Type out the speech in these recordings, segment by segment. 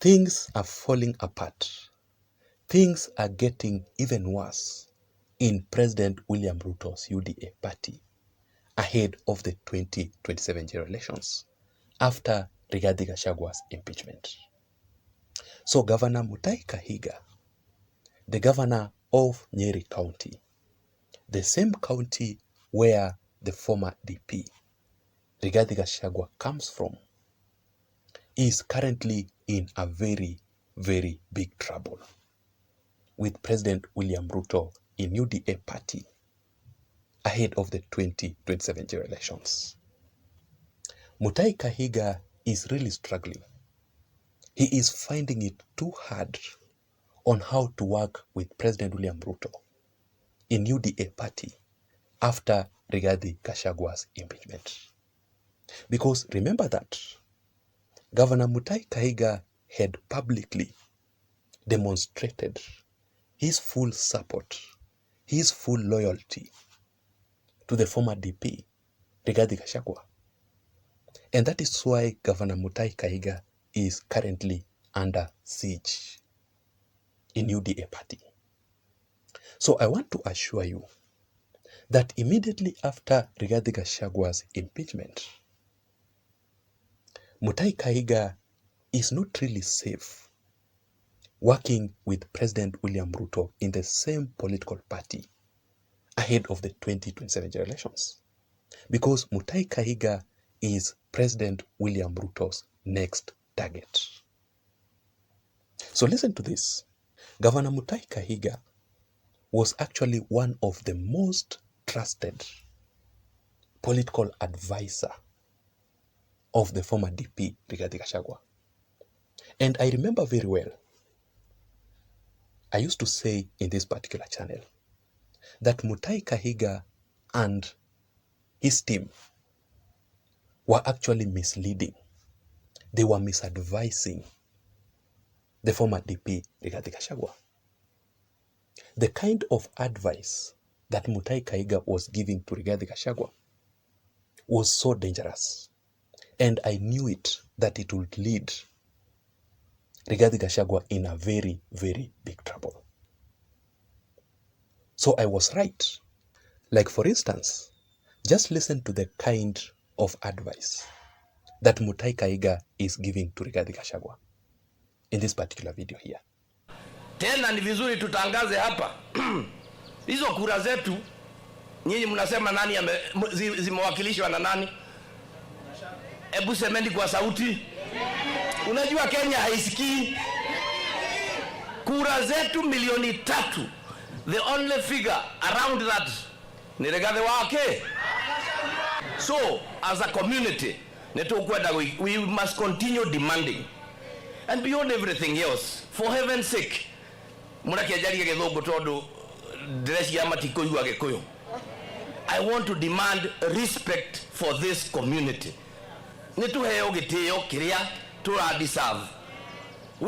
Things are falling apart. Things are getting even worse in President William Ruto's UDA party ahead of the 2027 general elections after Rigathi Gachagwa's impeachment. So Governor Mutahi Kahiga, the governor of Nyeri County, the same county where the former DP Rigathi Gachagua comes from, is currently in a very, very big trouble with President William Ruto in UDA party ahead of the 2027 general elections. Mutahi Kahiga is really struggling. He is finding it too hard on how to work with President William Ruto in UDA party after Rigathi Gachagwa's impeachment. Because remember that Governor Mutahi Kahiga had publicly demonstrated his full support, his full loyalty to the former DP, Rigathi Gachagua. And that is why Governor Mutahi Kahiga is currently under siege in UDA party. So I want to assure you that immediately after Rigathi Gachagwa's impeachment, Mutahi Kahiga is not really safe working with President William Ruto in the same political party ahead of the 2027 general elections. Because Mutahi Kahiga is President William Ruto's next target. So listen to this. Governor Mutahi Kahiga was actually one of the most trusted political advisor of the former DP, Rigathi Gachagua. And I remember very well, I used to say in this particular channel that Mutahi Kahiga and his team were actually misleading. They were misadvising the former DP, Rigathi Gachagua. The kind of advice that Mutahi Kahiga was giving to Rigathi Gachagua was so dangerous. And I knew it, that it would lead Rigathi Gachagua in a very, very big trouble. So I was right. Like for instance, just listen to the kind of advice that Mutahi Kahiga is giving to Rigathi Gachagua in this particular video here. Tena ni vizuri tutangaze hapa. Hizo kura zetu, nyinyi mnasema nani zimewakilishwa na nani? Ebu semeni kwa sauti. Unajua Kenya haisikii. Kura zetu 3,000,000. The only figure around that ni Rigathi wake. So as a community, we must continue demanding. And beyond everything else, for heaven's sake, I want to demand respect for this community. We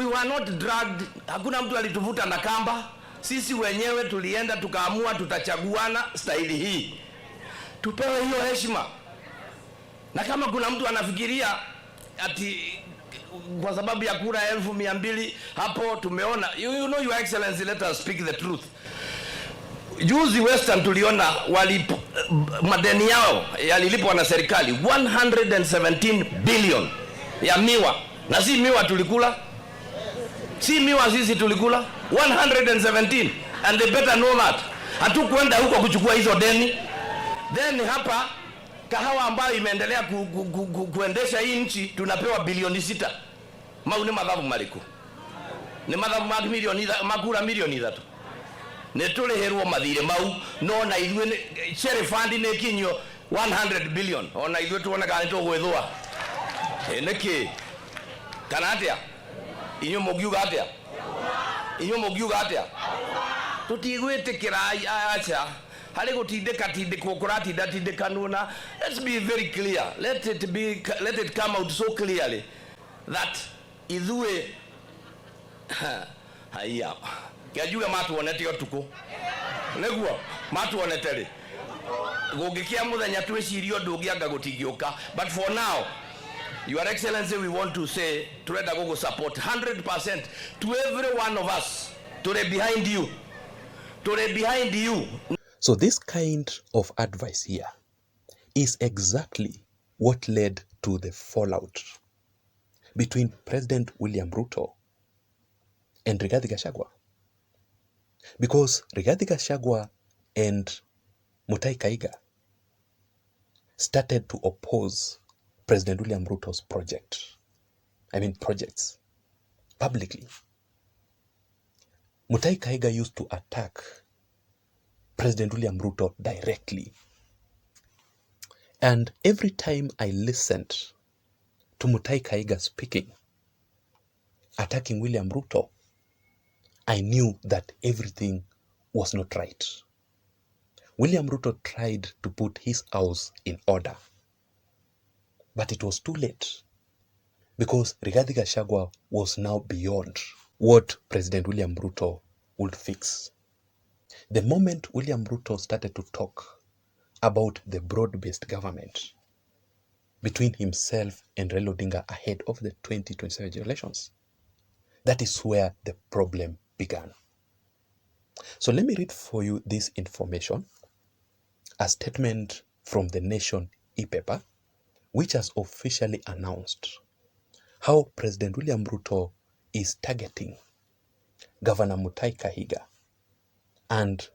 were not dragged. Hakuna mtu alituvuta na kamba. Sisi wenyewe tulienda tukaamua tutachaguana staili hii. Tupewe hiyo heshima. Na kama kuna mtu anafikiria ati kwa sababu ya kura 200,000 hapo tumeona, you know your excellency, let us speak the truth. Juzi Western tuliona madeni yao yalilipwa na serikali 117 billion ya miwa, na si miwa tulikula, si miwa sisi tulikula 117, and they better know that. Hatukwenda huko kuchukua hizo deni. Then hapa kahawa ambayo imeendelea kuendesha hii nchi tunapewa bilioni 6. Maune madhabu mariku. Ni madhabu milioni makura milioni 3. Netuleherwo mathire mau no na ithuĩ sheriff fund nĩ kinyo 100 billion. Ona ithuĩ tuona kana tũgwĩthũa. Nĩkĩ? Kana atĩa? Inyo mũgiuga atĩa? Inyo mũgiuga atĩa? Tutigwĩtĩkĩra acha. Hali gutindika kuratinda. Let's be very clear. Let it come out so clearly that idue haya yajuga matuonete otuko neguo matuonete gugikia muthenya twicirio ndungianga gutingioka, but for now Your Excellency, we want to say to Red Agogo support 100% to every one of us, to the behind you, to the behind you. So this kind of advice here is exactly what led to the fallout between President William Ruto and Rigathi Gachagua. Because Rigathi Gachagua and Mutahi Kahiga started to oppose President William Ruto's projects publicly. Mutahi Kahiga used to attack President William Ruto directly. And every time I listened to Mutahi Kahiga speaking, attacking William Ruto, I knew that everything was not right. William Ruto tried to put his house in order, but it was too late because Rigathi Gachagua was now beyond what President William Ruto would fix. The moment William Ruto started to talk about the broad-based government between himself and Raila Odinga ahead of the 2027 elections, that is where the problem began. So let me read for you this information, a statement from the Nation e-paper, which has officially announced how President William Ruto is targeting Governor Mutahi Kahiga and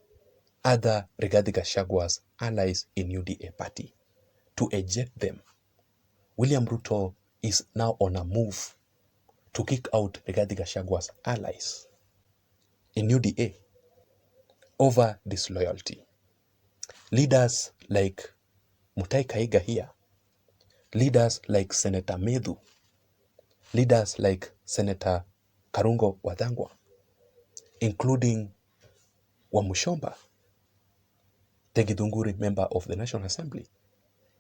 other Rigathi Gachagua's allies in UDA party to eject them. William Ruto is now on a move to kick out Rigathi Gachagua's allies in UDA over disloyalty. Leaders like Mutahi Kahiga here, leaders like Senator Medhu, leaders like Senator Karungo Wadhangwa, including Wamushomba, Tegidunguri, member of the National Assembly,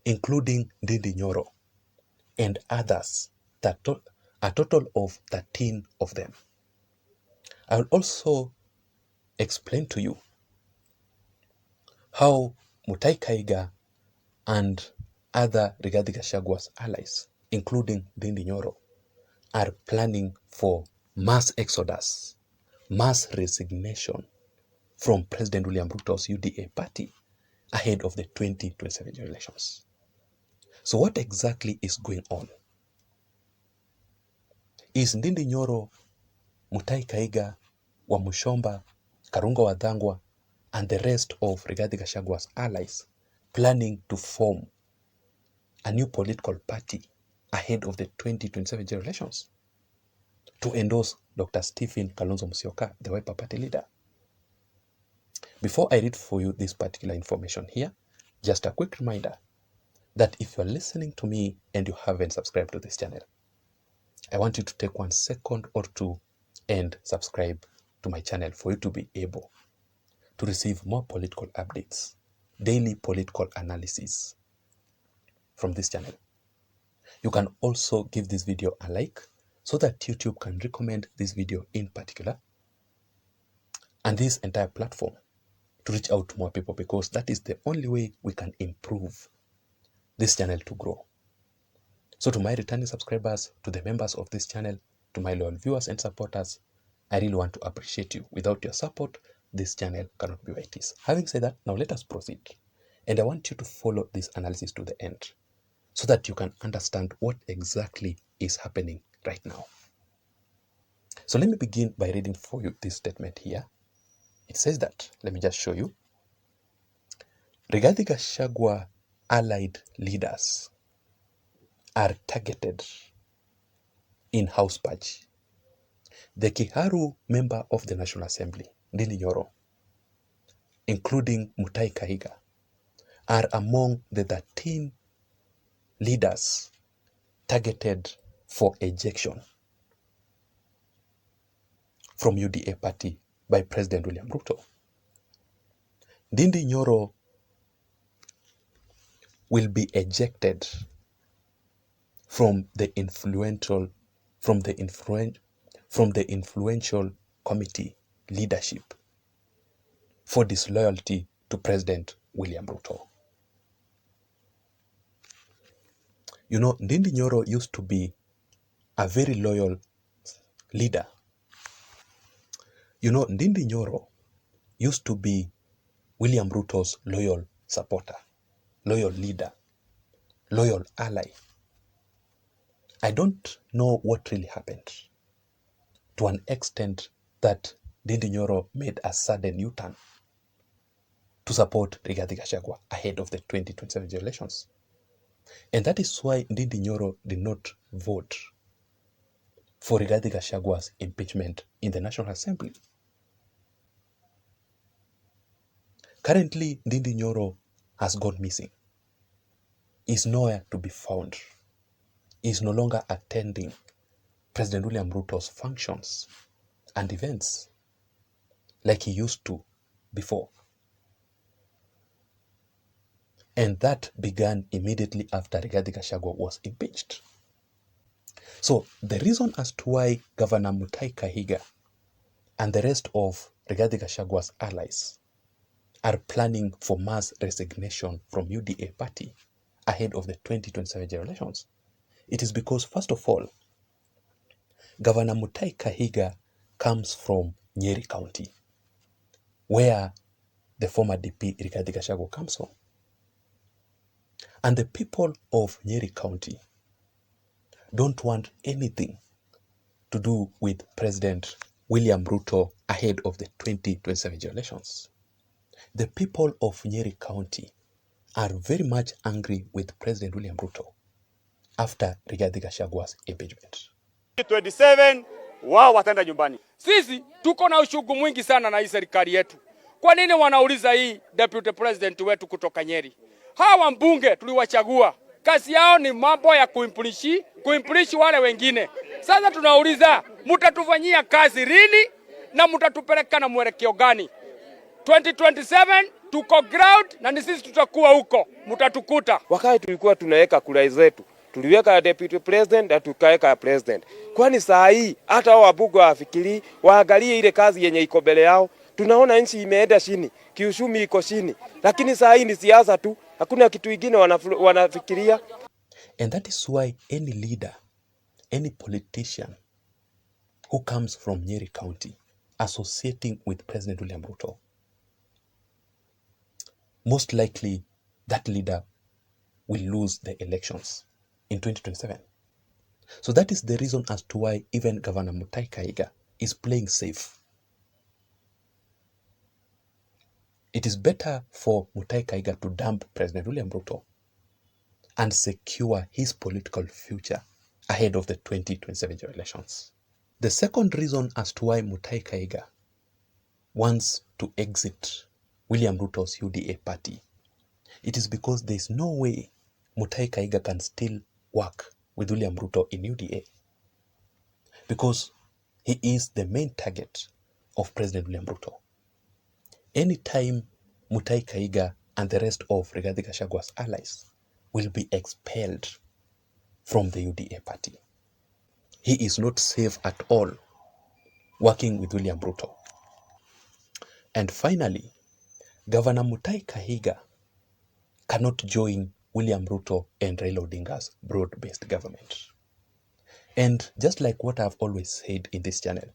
including Ndindi Nyoro, and others, a total of 13 of them. I will also explain to you how Mutahi Kahiga and other Rigathi Gachagua's allies, including Ndindi Nyoro, are planning for mass exodus, mass resignation from President William Ruto's UDA party ahead of the 2027 elections. So what exactly is going on? Is Ndindi Nyoro, Mutahi Kahiga, Wamushomba, Karungo Wadhangwa, and the rest of Rigathi Gachagua's allies planning to form a new political party ahead of the 2027 elections to endorse Dr. Stephen Kalonzo Musyoka, the Wiper Party leader? Before I read for you this particular information here, just a quick reminder that if you're listening to me and you haven't subscribed to this channel, I want you to take 1 second or two and subscribe to my channel for you to be able to receive more political updates, daily political analysis from this channel. You can also give this video a like so that YouTube can recommend this video in particular and this entire platform to reach out to more people, because that is the only way we can improve this channel to grow. So to my returning subscribers, to the members of this channel, to my loyal viewers and supporters, I really want to appreciate you. Without your support, this channel cannot be where it is. Having said that, now let us proceed. And I want you to follow this analysis to the end so that you can understand what exactly is happening right now. So let me begin by reading for you this statement here. It says that, let me just show you. Rigathi Gachagua allied leaders are targeted in house purge. The Kiharu member of the National Assembly, Ndindi Nyoro, including Mutahi Kahiga, are among the 13 leaders targeted for ejection from UDA party by President William Ruto. Ndindi Nyoro will be ejected from the influential committee leadership for disloyalty to President William Ruto. You know, Ndindi Nyoro used to be a very loyal leader. You know, Ndindi Nyoro used to be William Ruto's loyal supporter, loyal leader, loyal ally. I don't know what really happened to an extent that Ndindi Nyoro made a sudden U-turn to support Rigathi Gachagua ahead of the 2027 elections. And that is why Ndindi Nyoro did not vote for Rigathi Gachagua's impeachment in the National Assembly. Currently, Ndindi Nyoro has gone missing. Is nowhere to be found. Is no longer attending President William Ruto's functions and events like he used to before. And that began immediately after Rigathi Gachagua was impeached. So the reason as to why Governor Mutahi Kahiga and the rest of Rigathi Gachagua's allies are planning for mass resignation from UDA party ahead of the 2027 elections, it is because, first of all, Governor Mutahi Kahiga comes from Nyeri County, where the former DP Rigathi Gachagua comes from. And the people of Nyeri County don't want anything to do with President William Ruto ahead of the 2027 elections. The people of Nyeri County are very much angry with President William Ruto after Rigathi Gachagua's impeachment. 27 wao wataenda nyumbani. Sisi tuko na ushugu mwingi sana na hii serikali yetu. Kwa nini wanauliza hii deputy president wetu kutoka Nyeri? Hawa mbunge tuliwachagua. Kazi yao ni mambo ya kuimplishi wale wengine. Sasa tunauliza, mtatufanyia kazi lini na mtatupeleka na mwelekeo gani? 2027 tuko ground na ni sisi tutakuwa huko, mtatukuta. Wakati tulikuwa tunaweka kura zetu, tuliweka deputy president na tukaweka president. Kwani saa hii hata hao wabunge wafikiri waangalie ile kazi yenye iko mbele yao. Tunaona nchi imeenda chini, kiuchumi iko chini, lakini saa hii ni siasa tu, hakuna kitu kingine wanafikiria. And that is why any leader, any politician who comes from Nyeri County associating with President William Ruto, most likely that leader will lose the elections in 2027. So that is the reason as to why even Governor Mutahi Kahiga is playing safe. It is better for Mutahi Kahiga to dump President William Ruto and secure his political future ahead of the 2027 elections. The second reason as to why Mutahi Kahiga wants to exit William Ruto's UDA party, it is because there is no way Mutahi Kahiga can still work with William Ruto in UDA, because he is the main target of President William Ruto. Anytime Mutahi Kahiga and the rest of Rigathi Gachagua's allies will be expelled from the UDA party, he is not safe at all working with William Ruto. And finally, Governor Mutahi Kahiga cannot join William Ruto and Raila Odinga's broad-based government. And just like what I've always said in this channel,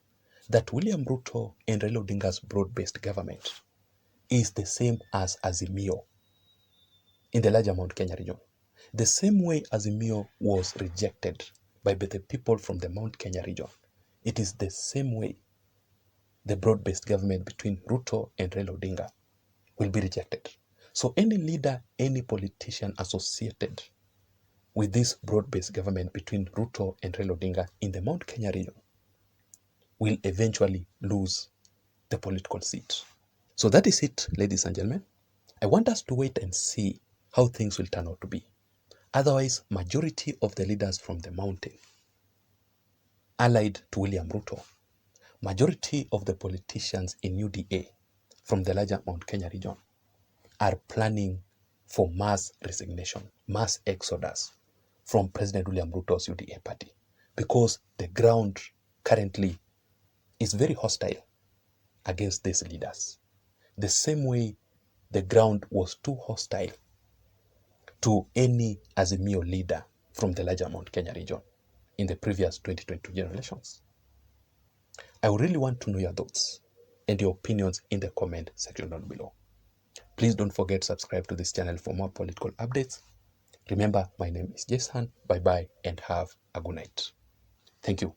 that William Ruto and Raila Odinga's broad-based government is the same as Azimio in the larger Mount Kenya region. The same way Azimio was rejected by the people from the Mount Kenya region, it is the same way the broad-based government between Ruto and Raila Odinga will be rejected. So any leader, any politician associated with this broad-based government between Ruto and Raila Odinga in the Mount Kenya region will eventually lose the political seat. So that is it, ladies and gentlemen. I want us to wait and see how things will turn out to be. Otherwise, majority of the leaders from the mountain allied to William Ruto, majority of the politicians in UDA from the larger Mount Kenya region are planning for mass resignation, mass exodus from President William Ruto's UDA party, because the ground currently is very hostile against these leaders. The same way the ground was too hostile to any Azimio leader from the larger Mount Kenya region in the previous 2022 general elections? I would really want to know your thoughts and your opinions in the comment section down below. Please don't forget to subscribe to this channel for more political updates. Remember, my name is Jason. Bye-bye and have a good night. Thank you.